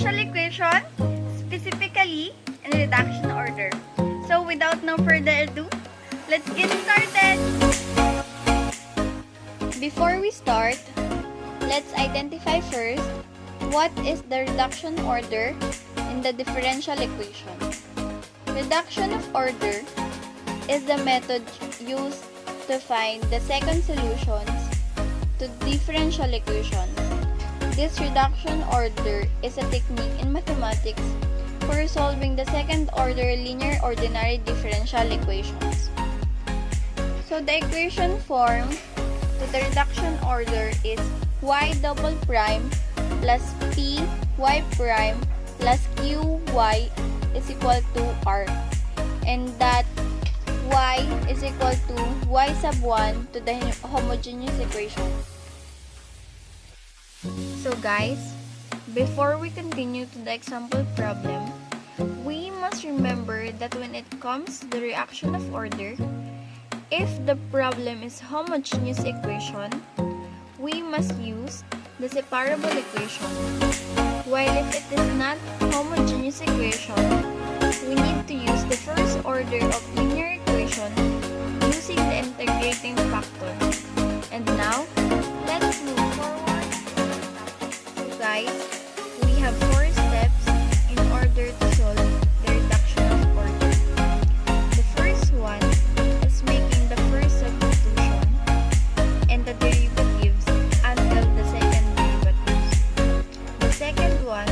differential equation, specifically in reduction order. So without no further ado, let's get started! Before we start, let's identify first what is the reduction order in the differential equation. Reduction of order is the method used to find the second solutions to differential equations. This reduction order is a technique in mathematics for resolving the second-order linear ordinary differential equations. So the equation form to the reduction order is y double prime plus p y prime plus q y is equal to r, and that y is equal to y sub 1 to the homogeneous equation. So guys, before we continue to the example problem, we must remember that when it comes to the reaction of order, if the problem is homogeneous equation, we must use the separable equation. While if it is not homogeneous equation, we need to use the first order of linear equation using the integrating factor. And now, let's move forward. So guys, we have 4 steps in order to solve the reduction of order. The first one is making the first substitution and the derivatives until the second derivatives. The second one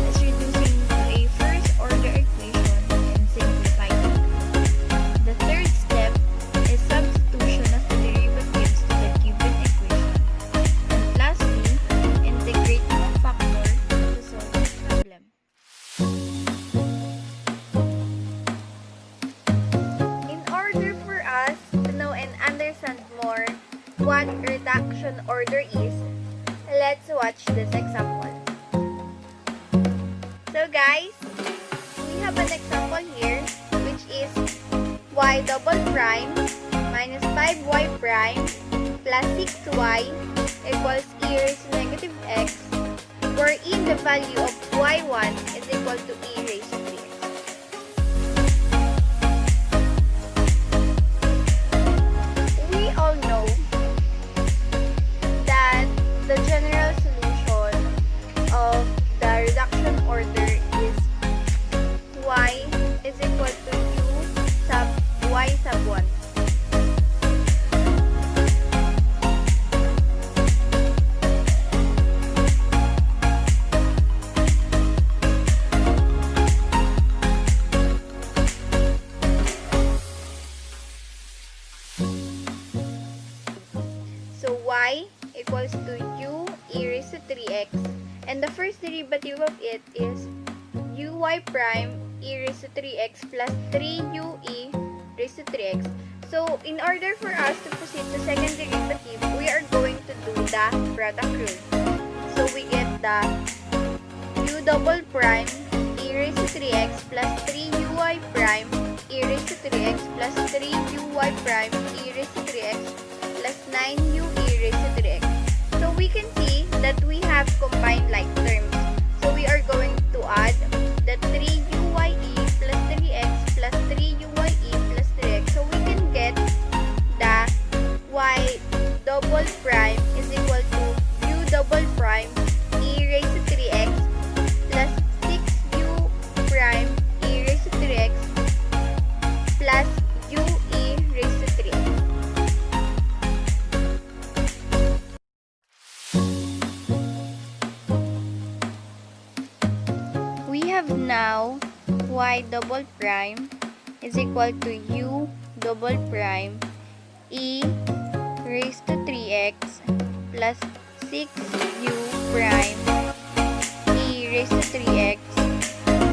is reducing to a first order equation and simplifying it. The third step is substitution of the derivatives to the given equation. And lastly, integrating a factor to solve the problem. In order for us to know and understand more what reduction order is, let's watch this example. So guys, we have an example here which is y double prime minus 5y prime plus 6y equals e raised to negative x, wherein the value of y1 is equal to e raised to 3x. We all know that the general solution of the reduction order is y is equal to u sub y sub 1. So y equals to u e raised to 3x, and the first derivative of it is uy prime e raised to 3x plus 3ue raised to 3x. So in order for us to proceed to second derivative, we are going to do the product rule. So we get the u double prime e raised to 3x plus 3uy prime e raised to 3x plus 3uy prime e raised to 3x plus 9u e raised to 3x. So we can see that we have combined like terms. So we are going to add the 3uye plus 3x plus 3uye plus 3x. So we can get the y double prime is equal to u double prime e raised to 3x plus 6u prime e raised to 3x plus u e raised to 3x. We have now y double prime is equal to u double prime e raised to 3x plus 6u prime e raised to 3x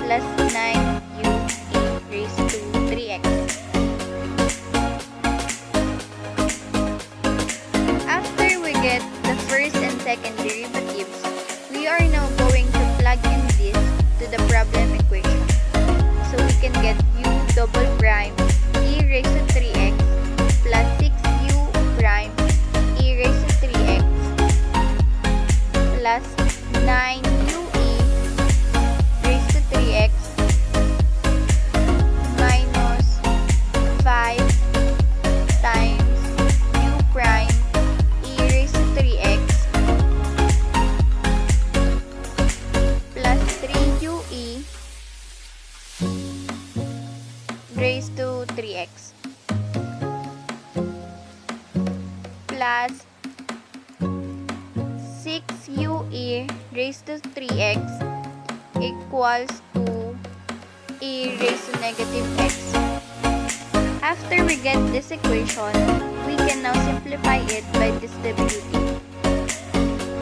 plus 9u e raised to 3x. After we get the first and second derivatives, we are now going to plug in this to the problem equation. So we can get u double prime e raised to 3x plus 6u prime e raised to 3x plus 9ue e raised to 3x plus 6ue raised to 3x equals to e raised to negative x. After we get this equation, we can now simplify it by distributing.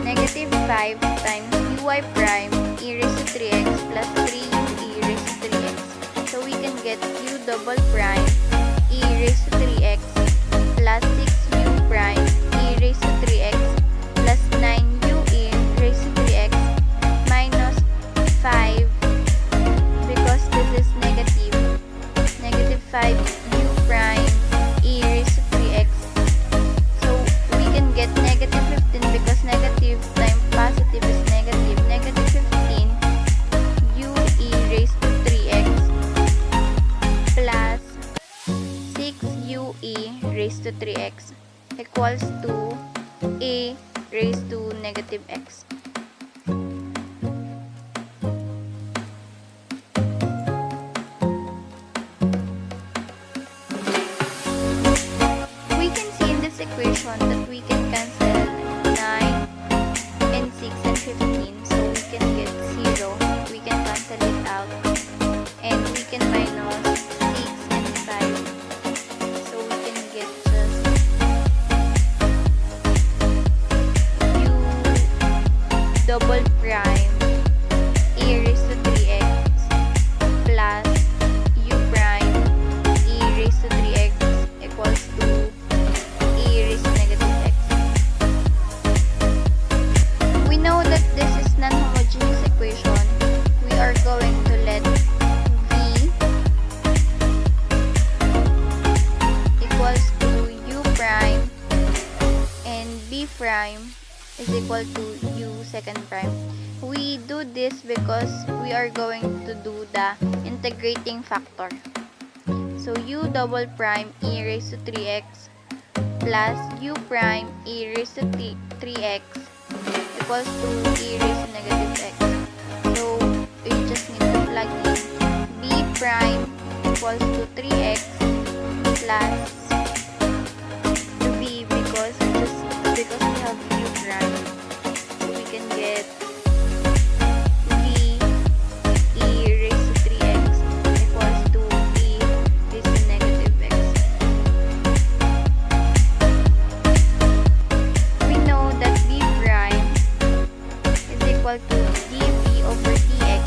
Negative 5 times uy prime e raised to 3x plus 3ue raised to 3x. So we can get u double prime e raised to 3x plus 6u prime e raised to 3x plus 9ue raised to 3x minus 5 because this is negative. Negative 5u prime e raised to 3x. So we can get negative 15 because negative times positive is negative. Negative 15 u e raised to 3x plus 6u e raised to 3x equals to a raised to negative x. We can see in this equation that we can cancel 9 and 6 and 15, so we can get 0. We can cancel it out and we can minus 6 and 5, so we can get just u double prime e raised to 3x plus u prime e raised to 3x equals to e raised to negative x. We know that this is non-homogeneous equation. We are going to let v equals to u prime and b prime is equal to u second prime. We do this because we are going to do the integrating factor. So u double prime e raised to 3x plus u prime e raised to 3x equals to e raised to negative x. So we just need to plug in b prime equals to 3x plus v because we have u prime. So we can get v e raised to 3x equals to e raised to negative x. We know that b prime is equal to dv over dx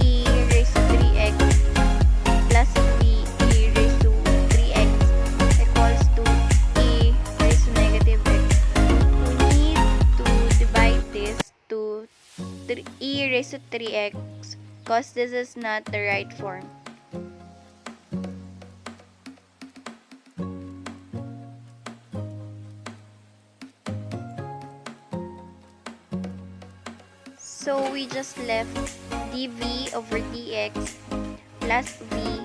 e raised to 3x plus v e raised to 3x equals to e raised to negative x. We need to divide this to e raised to 3x because this is not the right form. So we just left dv over dx plus v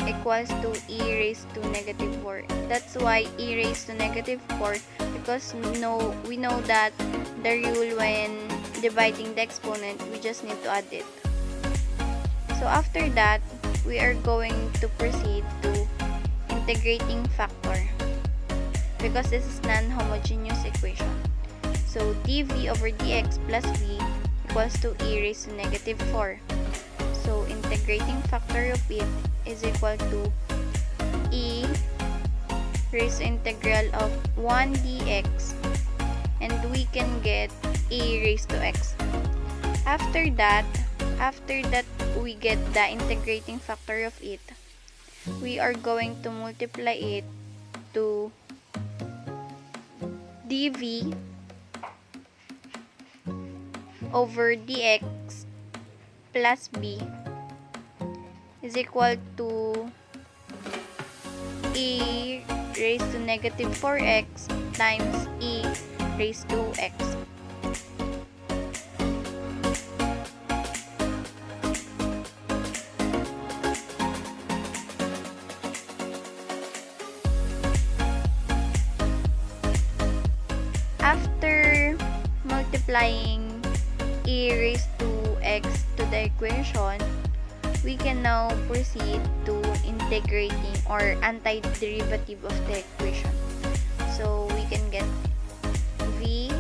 equals to e raised to negative 4. That's why e raised to negative 4 because we know that the rule when dividing the exponent, we just need to add it. So after that, we are going to proceed to integrating factor because this is non-homogeneous equation. So dv over dx plus v equals to e raised to negative 4. So integrating factor of it is equal to e raised to integral of 1 dx, and we can get e raised to x. After that we get the integrating factor of it. We are going to multiply it to dv over dx plus b is equal to e raised to negative 4x times e raised to x. After multiplying e raised to x to the equation, we can now proceed to integrating or antiderivative of the equation. So we can get v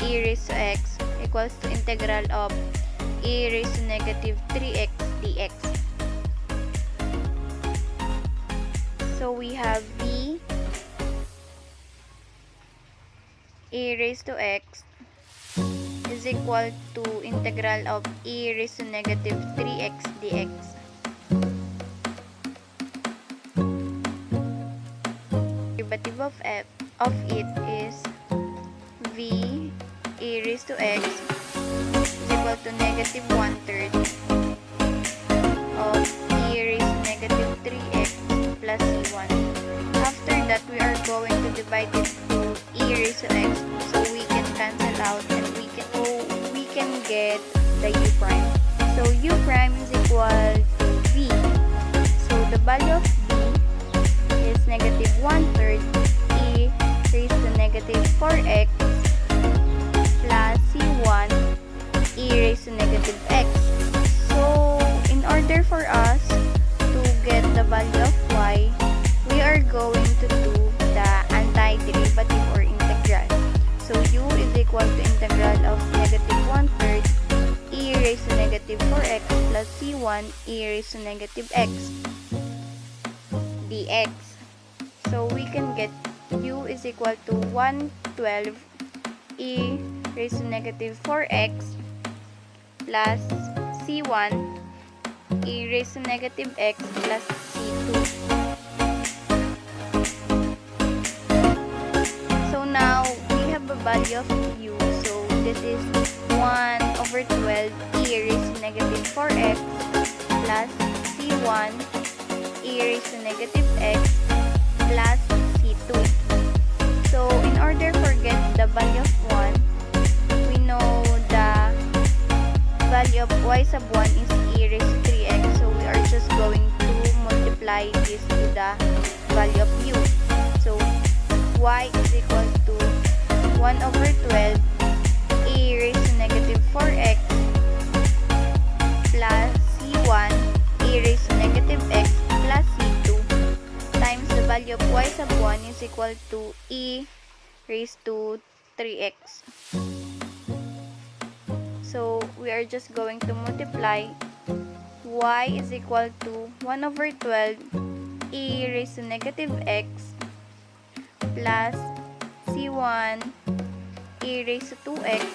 e raised to x equals to integral of e raised to negative 3x dx. So we have v e raised to x is equal to integral of e raised to negative 3x dx. Derivative of it is v e raised to x is equal to negative 1/3 of e raised to negative 3x plus c1. After that, we are going to divide it to e raised to x, so we can cancel out and we can get the u prime. So u prime is equal to v. So the value of v is negative 1/3 e raised to negative 4x plus c1 e raised to negative x. So in order for us to get the value of y, we are going to do the antiderivative or integral. So u is equal to integral of negative 1/3 e raised to negative 4x plus c1 e raised to negative x dx. So we can get u is equal to 112 e raised to negative 4x plus c1 e raised to negative x plus c2. So now we have a value of u. So this is 1/12 e raised to negative 4x plus c1 e raised to negative x plus c2. So in order to get the value of 1, we know the value of y sub 1 is e raised to 3x. So we are just going to multiply this to the value of u. So y is equal to 1/12 e raised to negative 4x plus c1 e raised to negative x plus c2 times the value of y sub 1 is equal to e raised to 3x. So we are just going to multiply y is equal to 1/12 e raised to negative x plus c1 e raised to 2x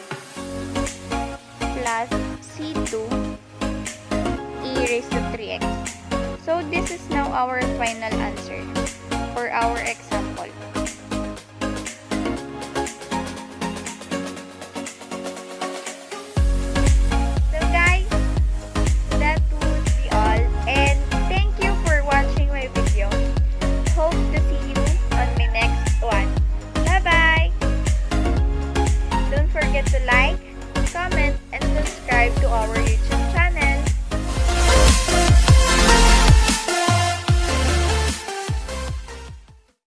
plus c2 e raised to 3x. So this is now our final answer for our example.